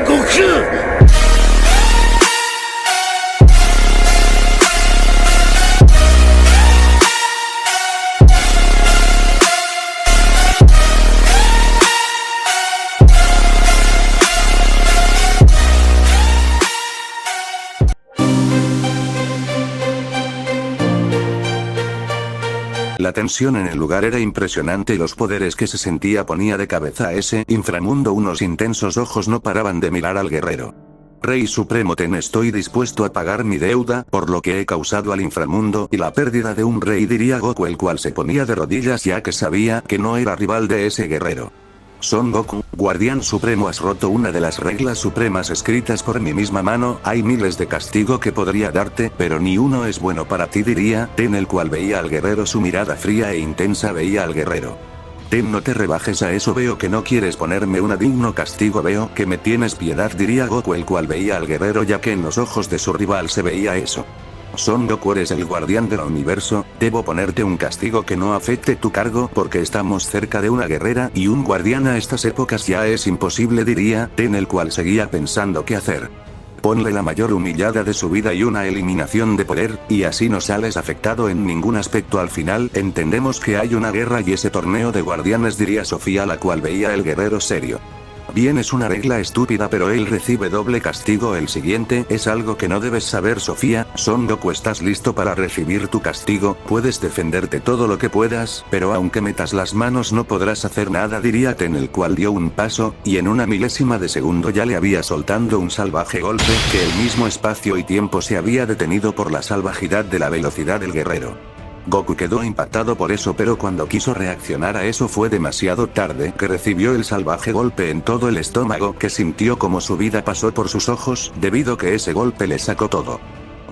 Goku! La tensión en el lugar era impresionante y los poderes que se sentía ponía de cabeza a ese inframundo. Unos intensos ojos no paraban de mirar al guerrero. Rey Supremo Ten, estoy dispuesto a pagar mi deuda por lo que he causado al inframundo y la pérdida de un rey, diría Goku, el cual se ponía de rodillas ya que sabía que no era rival de ese guerrero. Son Goku, Guardián Supremo, has roto una de las reglas supremas escritas por mi misma mano. Hay miles de castigo que podría darte, pero ni uno es bueno para ti, diría Ten, el cual veía al guerrero. Su mirada fría e intensa veía al guerrero. Ten, no te rebajes a eso, veo que no quieres ponerme un digno castigo, veo que me tienes piedad, diría Goku, el cual veía al guerrero ya que en los ojos de su rival se veía eso. Son Goku, eres el guardián del universo, debo ponerte un castigo que no afecte tu cargo porque estamos cerca de una guerrera y un guardián a estas épocas ya es imposible, diría Ten, el cual seguía pensando qué hacer. Ponle la mayor humillada de su vida y una eliminación de poder, y así no sales afectado en ningún aspecto. Al final entendemos que hay una guerra y ese torneo de guardianes, diría Sofía, la cual veía el guerrero serio. Bien, es una regla estúpida, pero él recibe doble castigo. El siguiente es algo que no debes saber, Sofía. Son Goku, estás listo para recibir tu castigo, puedes defenderte todo lo que puedas, pero aunque metas las manos no podrás hacer nada, diría Ten, el cual dio un paso, y en una milésima de segundo ya le había soltando un salvaje golpe, que el mismo espacio y tiempo se había detenido por la salvajidad de la velocidad del guerrero. Goku quedó impactado por eso, pero cuando quiso reaccionar a eso fue demasiado tarde, que recibió el salvaje golpe en todo el estómago, que sintió como su vida pasó por sus ojos, debido que ese golpe le sacó todo.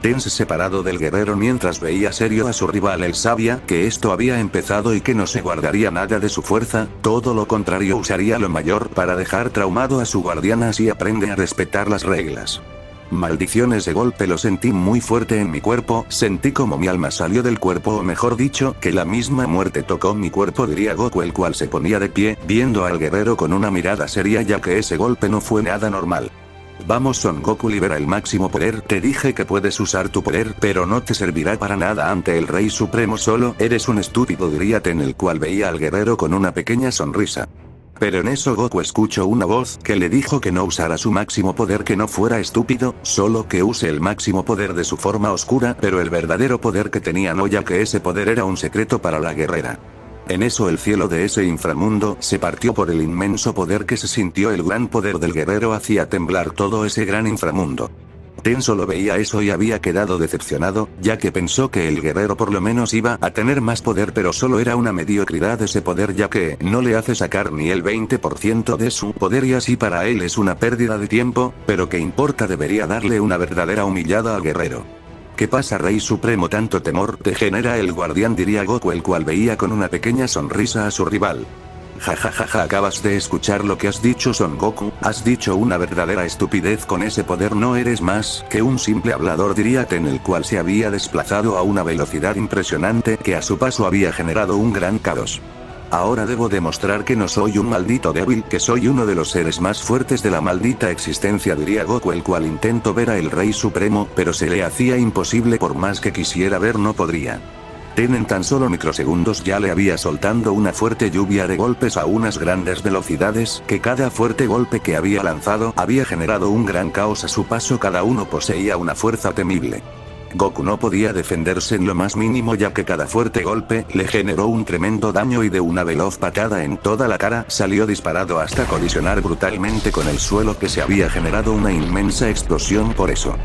Ten se separado del guerrero mientras veía serio a su rival. Él sabía que esto había empezado y que no se guardaría nada de su fuerza, todo lo contrario, usaría lo mayor para dejar traumado a su guardián. Así aprende a respetar las reglas. Maldiciones, de golpe lo sentí muy fuerte en mi cuerpo, sentí como mi alma salió del cuerpo, o mejor dicho, que la misma muerte tocó mi cuerpo, diría Goku, el cual se ponía de pie, viendo al guerrero con una mirada seria ya que ese golpe no fue nada normal. Vamos Son Goku, libera el máximo poder, te dije que puedes usar tu poder, pero no te servirá para nada ante el Rey Supremo, solo eres un estúpido, diría Ten, el cual veía al guerrero con una pequeña sonrisa. Pero en eso Goku escuchó una voz que le dijo que no usara su máximo poder, que no fuera estúpido, solo que use el máximo poder de su forma oscura, pero el verdadero poder que tenía no, ya que ese poder era un secreto para la guerrera. En eso el cielo de ese inframundo se partió por el inmenso poder que se sintió. El gran poder del guerrero hacía temblar todo ese gran inframundo. Ten solo veía eso y había quedado decepcionado, ya que pensó que el guerrero por lo menos iba a tener más poder, pero solo era una mediocridad ese poder, ya que no le hace sacar ni el 20% de su poder y así para él es una pérdida de tiempo, pero qué importa, debería darle una verdadera humillada al guerrero. ¿Qué pasa, Rey Supremo? Tanto temor te genera el guardián, diría Goku, el cual veía con una pequeña sonrisa a su rival. Jajajaja, acabas de escuchar lo que has dicho, Son Goku, has dicho una verdadera estupidez. Con ese poder no eres más que un simple hablador, diría Ten, el cual se había desplazado a una velocidad impresionante que a su paso había generado un gran caos. Ahora debo demostrar que no soy un maldito débil, que soy uno de los seres más fuertes de la maldita existencia, diría Goku, el cual intentó ver al Rey Supremo, pero se le hacía imposible, por más que quisiera ver no podría. Ten en tan solo microsegundos ya le había soltando una fuerte lluvia de golpes a unas grandes velocidades, que cada fuerte golpe que había lanzado había generado un gran caos a su paso, cada uno poseía una fuerza temible. Goku no podía defenderse en lo más mínimo, ya que cada fuerte golpe le generó un tremendo daño y de una veloz patada en toda la cara salió disparado hasta colisionar brutalmente con el suelo, que se había generado una inmensa explosión. Por eso,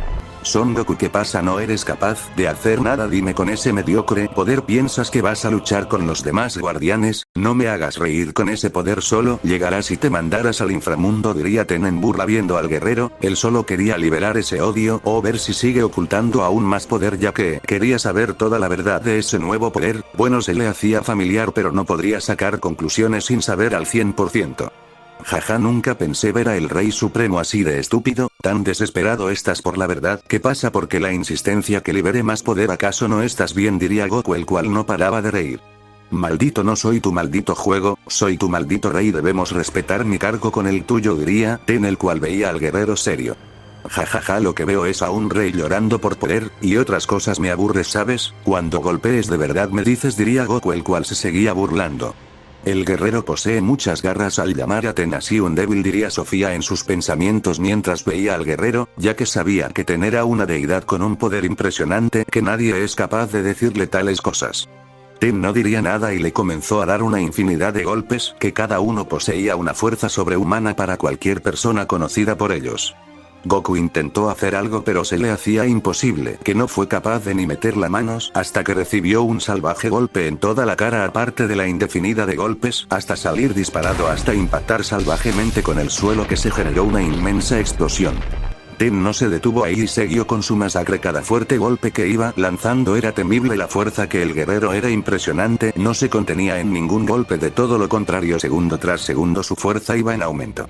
Son Goku, ¿qué pasa? ¿No eres capaz de hacer nada? Dime, con ese mediocre poder piensas que vas a luchar con los demás guardianes. No me hagas reír, con ese poder solo llegarás y te mandarás al inframundo, diría Ten en burla viendo al guerrero. Él solo quería liberar ese odio o ver si sigue ocultando aún más poder, ya que quería saber toda la verdad de ese nuevo poder. Bueno, se le hacía familiar, pero no podría sacar conclusiones sin saber al 100%. Jaja, nunca pensé ver a el Rey Supremo así de estúpido, tan desesperado estás por la verdad. ¿Qué pasa? ¿Por qué la insistencia que libere más poder? ¿Acaso no estás bien? Diría Goku, el cual no paraba de reír. Maldito no soy tu maldito juego, soy tu maldito rey, debemos respetar mi cargo con el tuyo, diría Ten, el cual veía al guerrero serio. Jajaja, lo que veo es a un rey llorando por poder, y otras cosas me aburres, ¿sabes? Cuando golpees de verdad me dices, diría Goku, el cual se seguía burlando. El guerrero posee muchas garras al llamar a Ten así un débil, diría Sofía en sus pensamientos mientras veía al guerrero, ya que sabía que Ten era una deidad con un poder impresionante que nadie es capaz de decirle tales cosas. Ten no diría nada y le comenzó a dar una infinidad de golpes, que cada uno poseía una fuerza sobrehumana para cualquier persona conocida por ellos. Goku intentó hacer algo pero se le hacía imposible, que no fue capaz de ni meter las manos hasta que recibió un salvaje golpe en toda la cara, aparte de la indefinida de golpes, hasta salir disparado hasta impactar salvajemente con el suelo, que se generó una inmensa explosión. Ten no se detuvo ahí y siguió con su masacre. Cada fuerte golpe que iba lanzando era temible, la fuerza que el guerrero era impresionante, no se contenía en ningún golpe, de todo lo contrario, segundo tras segundo su fuerza iba en aumento.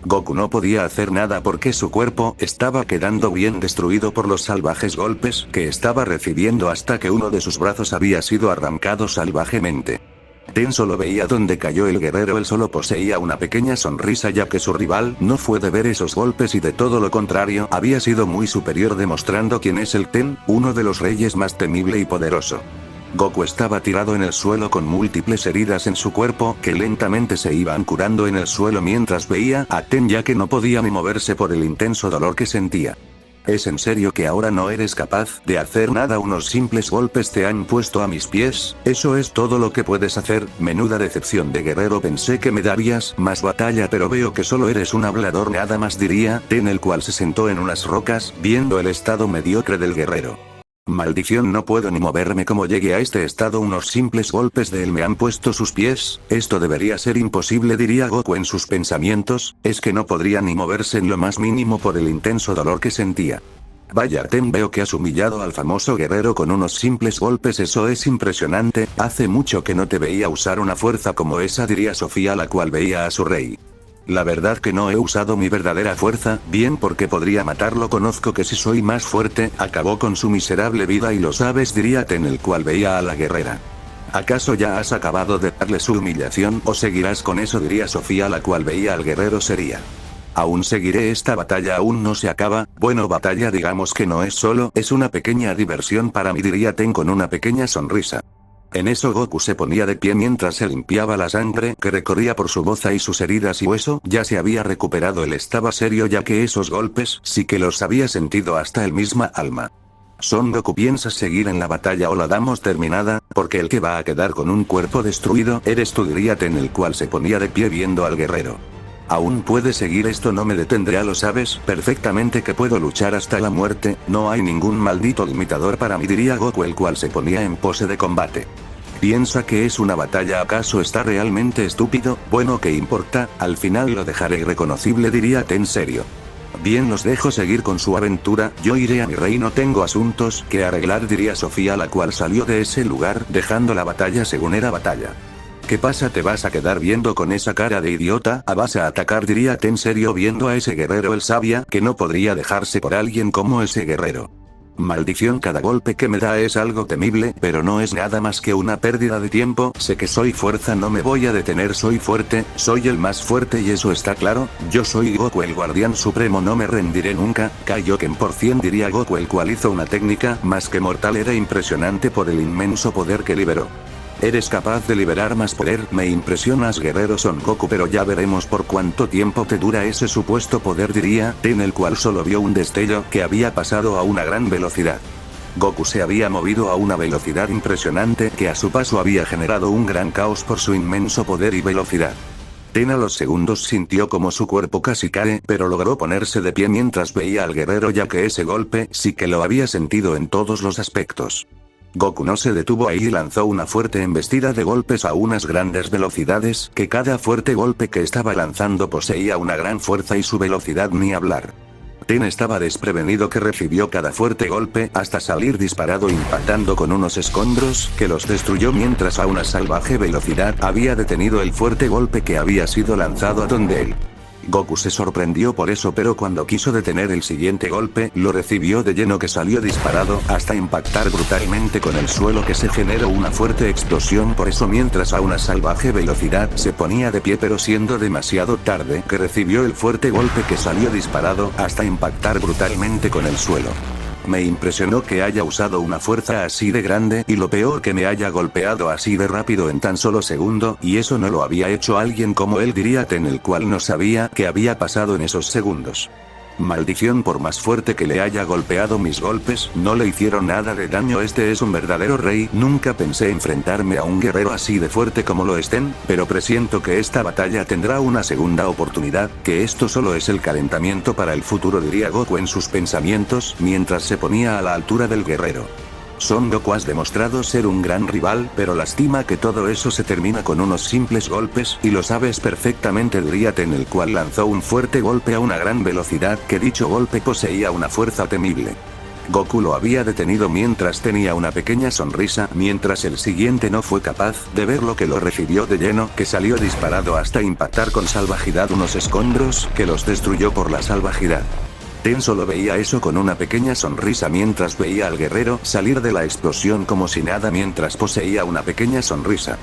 Goku no podía hacer nada porque su cuerpo estaba quedando bien destruido por los salvajes golpes que estaba recibiendo, hasta que uno de sus brazos había sido arrancado salvajemente. Ten solo veía dónde cayó el guerrero, él solo poseía una pequeña sonrisa, ya que su rival no fue de ver esos golpes y de todo lo contrario había sido muy superior, demostrando quién es el Ten, uno de los reyes más temible y poderoso. Goku estaba tirado en el suelo con múltiples heridas en su cuerpo que lentamente se iban curando en el suelo mientras veía a Ten, ya que no podía ni moverse por el intenso dolor que sentía. ¿Es en serio que ahora no eres capaz de hacer nada? Unos simples golpes te han puesto a mis pies, ¿eso es todo lo que puedes hacer? Menuda decepción de guerrero, pensé que me darías más batalla pero veo que solo eres un hablador nada más, diría Ten, el cual se sentó en unas rocas, viendo el estado mediocre del guerrero. Maldición, no puedo ni moverme, como llegué a este estado, unos simples golpes de él me han puesto sus pies, esto debería ser imposible, diría Goku en sus pensamientos, es que no podría ni moverse en lo más mínimo por el intenso dolor que sentía. Vaya Ten, veo que has humillado al famoso guerrero con unos simples golpes, eso es impresionante, hace mucho que no te veía usar una fuerza como esa, diría Sofía, la cual veía a su rey. La verdad que no he usado mi verdadera fuerza, bien porque podría matarlo, conozco que si soy más fuerte, acabó con su miserable vida y lo sabes, diría Ten, el cual veía a la guerrera. ¿Acaso ya has acabado de darle su humillación o seguirás con eso? Diría Sofía, la cual veía al guerrero seria. Aún seguiré, esta batalla aún no se acaba, bueno, batalla digamos que no es solo, es una pequeña diversión para mí, diría Ten con una pequeña sonrisa. En eso Goku se ponía de pie mientras se limpiaba la sangre que recorría por su boza y sus heridas y hueso ya se había recuperado, él estaba serio ya que esos golpes sí que los había sentido hasta el misma alma. Son Goku, ¿piensas seguir en la batalla o la damos terminada? Porque el que va a quedar con un cuerpo destruido eres tú, diría Ten, el cual se ponía de pie viendo al guerrero. Aún puedes seguir, esto no me detendrá, lo sabes perfectamente que puedo luchar hasta la muerte, no hay ningún maldito limitador para mí, diría Goku, el cual se ponía en pose de combate. ¿Piensa que es una batalla? ¿Acaso está realmente estúpido? Bueno, ¿qué importa? Al final lo dejaré irreconocible, diría Ten serio. Bien, los dejo seguir con su aventura, yo iré a mi reino, tengo asuntos que arreglar, diría Sofía, la cual salió de ese lugar dejando la batalla según era batalla. ¿Qué pasa? ¿Te vas a quedar viendo con esa cara de idiota? ¿Vas a atacar? Diría Ten serio viendo a ese guerrero. Él sabía que no podría dejarse por alguien como ese guerrero. Maldición, cada golpe que me da es algo temible, pero no es nada más que una pérdida de tiempo, sé que soy fuerza, no me voy a detener, soy fuerte, soy el más fuerte y eso está claro, yo soy Goku el guardián supremo, no me rendiré nunca, Kaioken por 100, diría Goku, el cual hizo una técnica más que mortal, era impresionante por el inmenso poder que liberó. Eres capaz de liberar más poder, me impresionas guerrero Son Goku, pero ya veremos por cuánto tiempo te dura ese supuesto poder, diría Ten, el cual solo vio un destello que había pasado a una gran velocidad. Goku se había movido a una velocidad impresionante que a su paso había generado un gran caos por su inmenso poder y velocidad. Ten a los segundos sintió como su cuerpo casi cae, pero logró ponerse de pie mientras veía al guerrero, ya que ese golpe sí que lo había sentido en todos los aspectos. Goku no se detuvo ahí y lanzó una fuerte embestida de golpes a unas grandes velocidades, que cada fuerte golpe que estaba lanzando poseía una gran fuerza y su velocidad ni hablar. Ten estaba desprevenido que recibió cada fuerte golpe hasta salir disparado impactando con unos escombros que los destruyó mientras a una salvaje velocidad había detenido el fuerte golpe que había sido lanzado a donde él. Goku se sorprendió por eso, pero cuando quiso detener el siguiente golpe, lo recibió de lleno, que salió disparado hasta impactar brutalmente con el suelo, que se generó una fuerte explosión. Por eso, mientras a una salvaje velocidad se ponía de pie, pero siendo demasiado tarde, que recibió el fuerte golpe que salió disparado hasta impactar brutalmente con el suelo. Me impresionó que haya usado una fuerza así de grande, y lo peor, que me haya golpeado así de rápido en tan solo segundo, y eso no lo había hecho alguien como él, diría Ten, el cual no sabía qué había pasado en esos segundos. Maldición, por más fuerte que le haya golpeado, mis golpes no le hicieron nada de daño. Este es un verdadero rey. Nunca pensé enfrentarme a un guerrero así de fuerte como lo es Ten, pero presiento que esta batalla tendrá una segunda oportunidad, que esto solo es el calentamiento para el futuro, diría Goku en sus pensamientos, mientras se ponía a la altura del guerrero. Son Goku, has demostrado ser un gran rival, pero lástima que todo eso se termina con unos simples golpes, y lo sabes perfectamente, diría Ten, el cual lanzó un fuerte golpe a una gran velocidad, que dicho golpe poseía una fuerza temible. Goku lo había detenido mientras tenía una pequeña sonrisa, mientras el siguiente no fue capaz de ver lo que lo recibió de lleno, que salió disparado hasta impactar con salvajidad unos escombros, que los destruyó por la salvajidad. Ten solo veía eso con una pequeña sonrisa mientras veía al guerrero salir de la explosión como si nada, mientras poseía una pequeña sonrisa.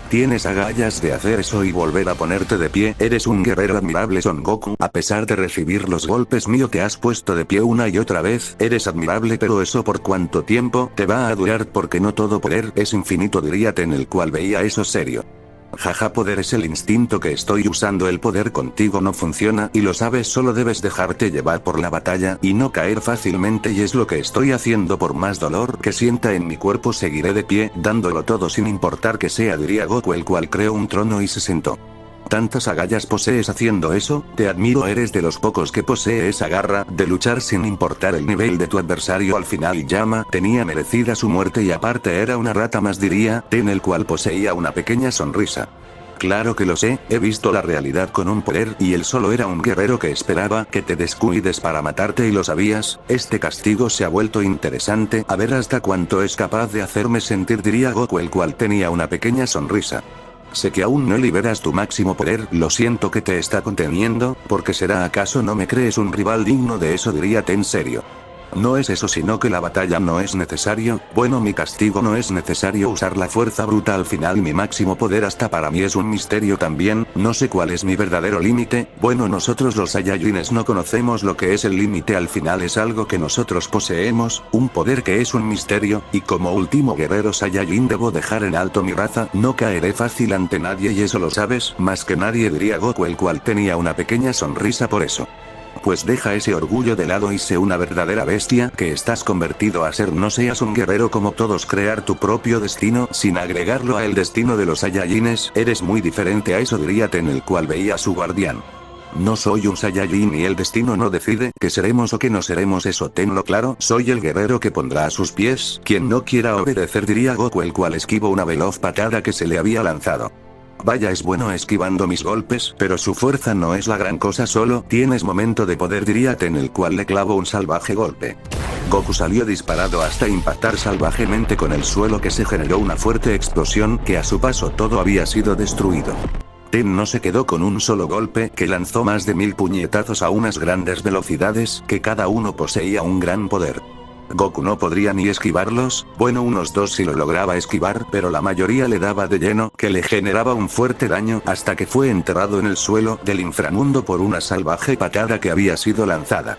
Tienes agallas de hacer eso y volver a ponerte de pie. Eres un guerrero admirable, Son Goku. A pesar de recibir los golpes mío, te has puesto de pie una y otra vez. Eres admirable, pero eso por cuánto tiempo te va a durar, porque no todo poder es infinito, diría Ten, el cual veía eso serio. Jaja, poder es el instinto que estoy usando. El poder contigo no funciona, y lo sabes, solo debes dejarte llevar por la batalla, y no caer fácilmente, y es lo que estoy haciendo. Por más dolor que sienta en mi cuerpo, seguiré de pie, dándolo todo sin importar que sea, diría Goku, el cual creó un trono y se sentó. ¿Tantas agallas posees haciendo eso? Te admiro, eres de los pocos que posee esa garra de luchar sin importar el nivel de tu adversario. Al final Yama tenía merecida su muerte, y aparte era una rata más, diría Ten, el cual poseía una pequeña sonrisa. Claro que lo sé, he visto la realidad con un poder, y él solo era un guerrero que esperaba que te descuides para matarte, y lo sabías. Este castigo se ha vuelto interesante, a ver hasta cuánto es capaz de hacerme sentir, diría Goku, el cual tenía una pequeña sonrisa. Sé que aún no liberas tu máximo poder, lo siento que te está conteniendo, porque será acaso no me crees un rival digno de eso, diría Ten serio. No es eso, sino que la batalla no es necesario. Bueno, mi castigo no es necesario usar la fuerza bruta. Al final mi máximo poder hasta para mí es un misterio también. No sé cuál es mi verdadero límite. Bueno, nosotros los Saiyajines no conocemos lo que es el límite. Al final es algo que nosotros poseemos, un poder que es un misterio, y como último guerrero Saiyajin debo dejar en alto mi raza. No caeré fácil ante nadie, y eso lo sabes más que nadie, diría Goku, el cual tenía una pequeña sonrisa por eso. Pues deja ese orgullo de lado y sé una verdadera bestia que estás convertido a ser. No seas un guerrero como todos, crear tu propio destino sin agregarlo a el destino de los Saiyajines. Eres muy diferente a eso, diría Ten, el cual veía a su guardián. No soy un Saiyajin y el destino no decide que seremos o que no seremos, eso tenlo claro. Soy el guerrero que pondrá a sus pies quien no quiera obedecer, diría Goku, el cual esquivó una veloz patada que se le había lanzado. Vaya, es bueno esquivando mis golpes, pero su fuerza no es la gran cosa. Solo tienes momento de poder, diría Ten, el cual le clavó un salvaje golpe. Goku salió disparado hasta impactar salvajemente con el suelo, que se generó una fuerte explosión, que a su paso todo había sido destruido. Ten no se quedó con un solo golpe, que lanzó más de 1000 puñetazos a unas grandes velocidades, que cada uno poseía un gran poder. Goku no podría ni esquivarlos, bueno, unos dos sí lo lograba esquivar, pero la mayoría le daba de lleno, que le generaba un fuerte daño, hasta que fue enterrado en el suelo del inframundo por una salvaje patada que había sido lanzada.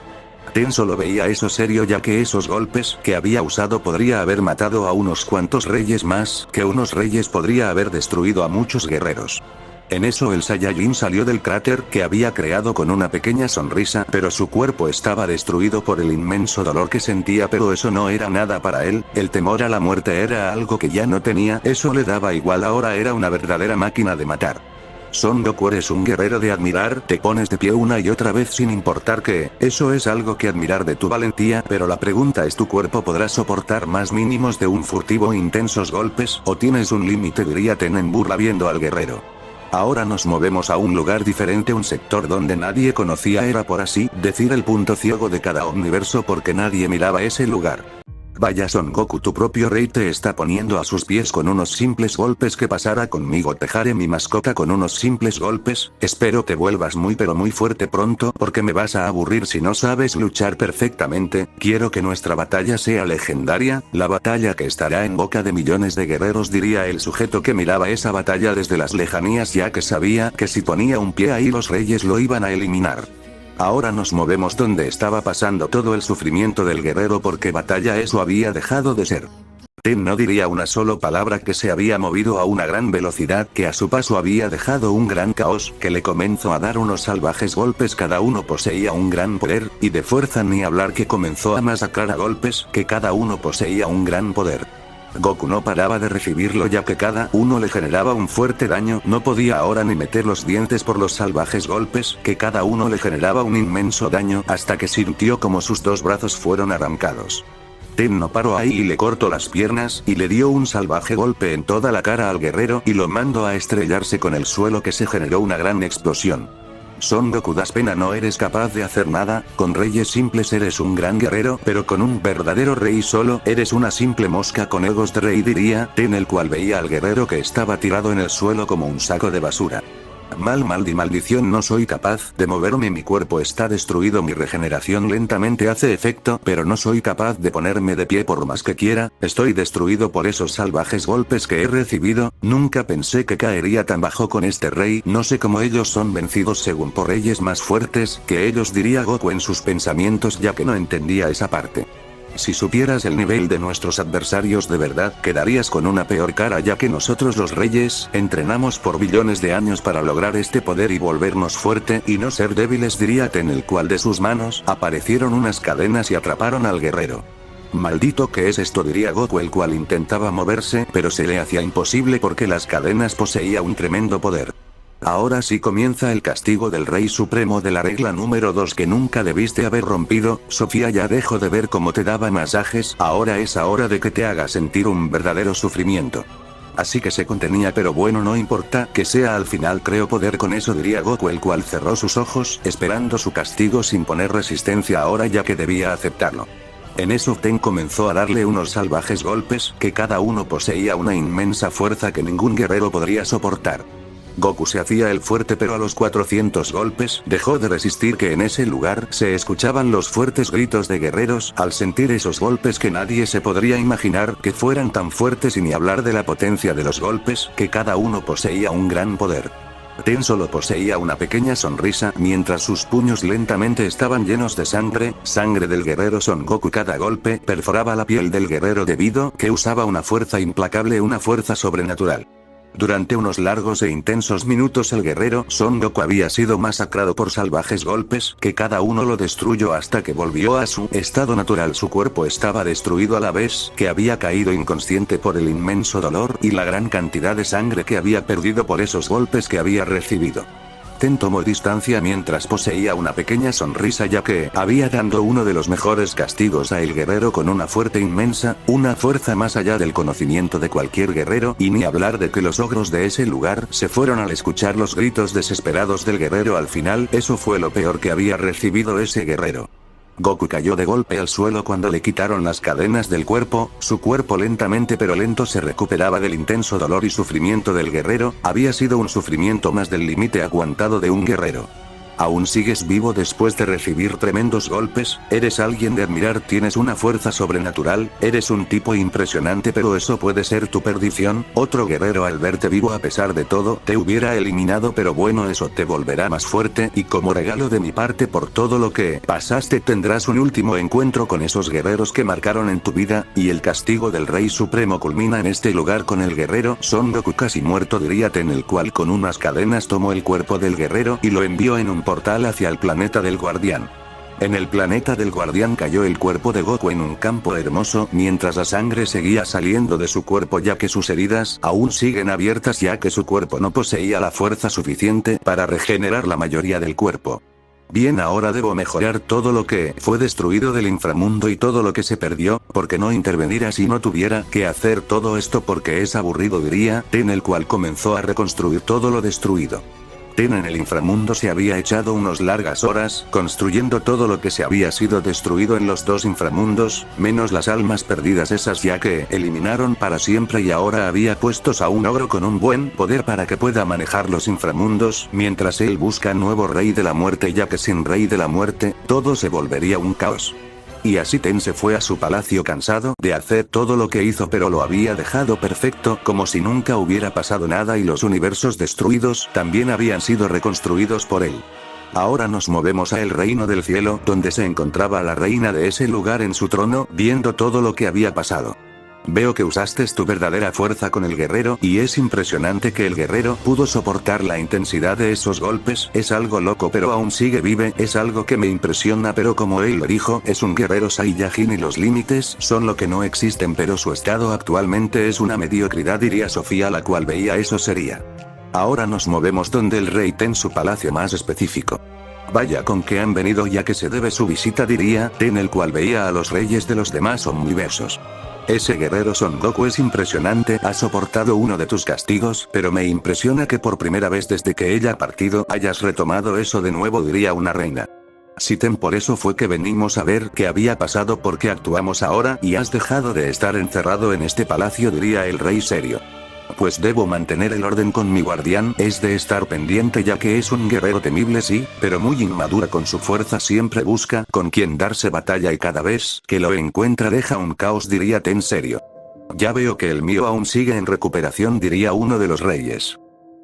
Ten solo veía eso serio, ya que esos golpes que había usado podría haber matado a unos cuantos reyes más, que unos reyes podría haber destruido a muchos guerreros. En eso el Saiyajin salió del cráter que había creado con una pequeña sonrisa, pero su cuerpo estaba destruido por el inmenso dolor que sentía, pero eso no era nada para él. El temor a la muerte era algo que ya no tenía, eso le daba igual, ahora era una verdadera máquina de matar. Son Goku, eres un guerrero de admirar, te pones de pie una y otra vez sin importar qué, eso es algo que admirar de tu valentía, pero la pregunta es, ¿tu cuerpo podrá soportar más mínimos de un furtivo e intensos golpes, o tienes un límite?, diría Ten en burla viendo al guerrero. Ahora nos movemos a un lugar diferente, un sector donde nadie conocía, era por así decir el punto ciego de cada universo, porque nadie miraba ese lugar. Vaya Son Goku, tu propio rey te está poniendo a sus pies con unos simples golpes. ¿Qué pasará conmigo? Dejaré mi mascota con unos simples golpes. Espero te vuelvas muy pero muy fuerte pronto porque me vas a aburrir si no sabes luchar perfectamente. Quiero que nuestra batalla sea legendaria, la batalla que estará en boca de millones de guerreros, diría el sujeto que miraba esa batalla desde las lejanías, ya que sabía que si ponía un pie ahí los reyes lo iban a eliminar. Ahora nos movemos donde estaba pasando todo el sufrimiento del guerrero porque batalla eso había dejado de ser. Ten no diría una sola palabra, que se había movido a una gran velocidad, que a su paso había dejado un gran caos, que le comenzó a dar unos salvajes golpes, cada uno poseía un gran poder, y de fuerza ni hablar, que comenzó a masacrar a golpes, que cada uno poseía un gran poder. Goku no paraba de recibirlo ya que cada uno le generaba un fuerte daño, no podía ahora ni meter los dientes por los salvajes golpes, que cada uno le generaba un inmenso daño, hasta que sintió como sus dos brazos fueron arrancados. Ten no paró ahí y le cortó las piernas, y le dio un salvaje golpe en toda la cara al guerrero, y lo mandó a estrellarse con el suelo, que se generó una gran explosión. Son Goku, das pena, no eres capaz de hacer nada, con reyes simples eres un gran guerrero, pero con un verdadero rey solo, eres una simple mosca con egos de rey, diría Ten, el cual veía al guerrero que estaba tirado en el suelo como un saco de basura. Maldición, no soy capaz de moverme, mi cuerpo está destruido, mi regeneración lentamente hace efecto, pero no soy capaz de ponerme de pie por más que quiera, estoy destruido por esos salvajes golpes que he recibido, nunca pensé que caería tan bajo con este rey, no sé cómo ellos son vencidos según por reyes más fuertes que ellos, diría Goku en sus pensamientos, ya que no entendía esa parte. Si supieras el nivel de nuestros adversarios de verdad, quedarías con una peor cara, ya que nosotros los reyes, entrenamos por billones de años para lograr este poder y volvernos fuerte y no ser débiles, diría Ten, el cual de sus manos aparecieron unas cadenas y atraparon al guerrero. Maldito, ¿qué es esto?, diría Goku, el cual intentaba moverse, pero se le hacía imposible porque las cadenas poseía un tremendo poder. Ahora sí comienza el castigo del Rey Supremo de la regla número 2 que nunca debiste haber rompido. Sofía, ya dejo de ver cómo te daba masajes, ahora es hora de que te haga sentir un verdadero sufrimiento. Así que se contenía, pero bueno, no importa que sea, al final creo poder con eso, diría Goku, el cual cerró sus ojos, esperando su castigo sin poner resistencia ahora, ya que debía aceptarlo. En eso Ten comenzó a darle unos salvajes golpes, que cada uno poseía una inmensa fuerza que ningún guerrero podría soportar. Goku se hacía el fuerte, pero a los 400 golpes dejó de resistir, que en ese lugar se escuchaban los fuertes gritos de guerreros al sentir esos golpes que nadie se podría imaginar que fueran tan fuertes, y ni hablar de la potencia de los golpes, que cada uno poseía un gran poder. Ten solo poseía una pequeña sonrisa, mientras sus puños lentamente estaban llenos de sangre del guerrero Son Goku. Cada golpe perforaba la piel del guerrero debido que usaba una fuerza implacable, una fuerza sobrenatural. Durante unos largos e intensos minutos el guerrero Son Goku había sido masacrado por salvajes golpes, que cada uno lo destruyó hasta que volvió a su estado natural. Su cuerpo estaba destruido a la vez que había caído inconsciente por el inmenso dolor y la gran cantidad de sangre que había perdido por esos golpes que había recibido. Ten tomó distancia mientras poseía una pequeña sonrisa, ya que había dado uno de los mejores castigos a el guerrero con una fuerza inmensa, una fuerza más allá del conocimiento de cualquier guerrero, y ni hablar de que los ogros de ese lugar se fueron al escuchar los gritos desesperados del guerrero. Al final, eso fue lo peor que había recibido ese guerrero. Goku cayó de golpe al suelo cuando le quitaron las cadenas del cuerpo, su cuerpo lentamente pero lento se recuperaba del intenso dolor y sufrimiento del guerrero, había sido un sufrimiento más del límite aguantado de un guerrero. ¿Aún sigues vivo después de recibir tremendos golpes? Eres alguien de admirar, tienes una fuerza sobrenatural, eres un tipo impresionante, pero eso puede ser tu perdición. Otro guerrero al verte vivo a pesar de todo te hubiera eliminado, pero bueno, eso te volverá más fuerte, y como regalo de mi parte por todo lo que pasaste tendrás un último encuentro con esos guerreros que marcaron en tu vida, y el castigo del Rey Supremo culmina en este lugar con el guerrero Son Goku casi muerto, diría Ten, el cual con unas cadenas tomó el cuerpo del guerrero y lo envió en un portal hacia el planeta del Guardián. En el planeta del Guardián cayó el cuerpo de Goku en un campo hermoso, mientras la sangre seguía saliendo de su cuerpo, ya que sus heridas aún siguen abiertas, ya que su cuerpo no poseía la fuerza suficiente para regenerar la mayoría del cuerpo. Bien, ahora debo mejorar todo lo que fue destruido del inframundo y todo lo que se perdió, porque no intervenir así no tuviera que hacer todo esto porque es aburrido, diría Ten, el cual comenzó a reconstruir todo lo destruido. Ten en el inframundo se había echado unas largas horas, construyendo todo lo que se había sido destruido en los dos inframundos, menos las almas perdidas esas ya que eliminaron para siempre y ahora había puestos a un ogro con un buen poder para que pueda manejar los inframundos, mientras él busca nuevo rey de la muerte ya que sin rey de la muerte, todo se volvería un caos. Y así Ten se fue a su palacio cansado de hacer todo lo que hizo pero lo había dejado perfecto como si nunca hubiera pasado nada y los universos destruidos también habían sido reconstruidos por él. Ahora nos movemos a el reino del cielo donde se encontraba la reina de ese lugar en su trono viendo todo lo que había pasado. Veo que usaste tu verdadera fuerza con el guerrero y es impresionante que el guerrero pudo soportar la intensidad de esos golpes, es algo loco pero aún sigue vive, es algo que me impresiona pero como él lo dijo, es un guerrero Saiyajin y los límites son lo que no existen pero su estado actualmente es una mediocridad diría Sofía la cual veía eso sería. Ahora nos movemos donde el rey Ten su palacio más específico. Vaya con que han venido ya que se debe su visita diría Ten el cual veía a los reyes de los demás omniversos. Ese guerrero Son Goku es impresionante, ha soportado uno de tus castigos, pero me impresiona que por primera vez desde que ella ha partido hayas retomado eso de nuevo diría una reina. Si Ten por eso fue que venimos a ver qué había pasado porque actuamos ahora y has dejado de estar encerrado en este palacio diría el rey serio. Pues debo mantener el orden con mi guardián, es de estar pendiente ya que es un guerrero temible sí, pero muy inmadura con su fuerza siempre busca con quien darse batalla y cada vez que lo encuentra deja un caos diría Ten serio. Ya veo que el mío aún sigue en recuperación diría uno de los reyes.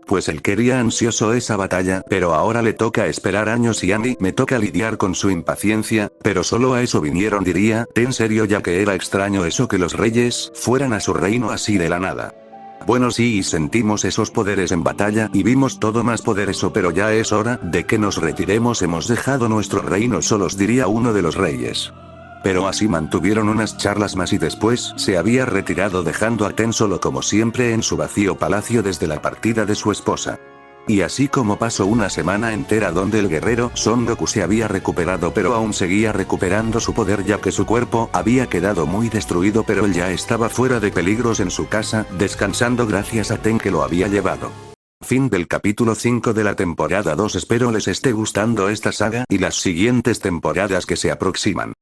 Pues él quería ansioso esa batalla, pero ahora le toca esperar años y a mí me toca lidiar con su impaciencia, pero solo a eso vinieron diría Ten serio ya que era extraño eso que los reyes fueran a su reino así de la nada. Bueno sí y sentimos esos poderes en batalla y vimos todo más poder eso pero ya es hora de que nos retiremos hemos dejado nuestro reino solos diría uno de los reyes. Pero así mantuvieron unas charlas más y después se había retirado dejando a Ten solo como siempre en su vacío palacio desde la partida de su esposa. Y así como pasó una semana entera donde el guerrero Son Goku se había recuperado pero aún seguía recuperando su poder ya que su cuerpo había quedado muy destruido pero él ya estaba fuera de peligros en su casa, descansando gracias a Ten que lo había llevado. Fin del capítulo 5 de la temporada 2 espero les esté gustando esta saga y las siguientes temporadas que se aproximan.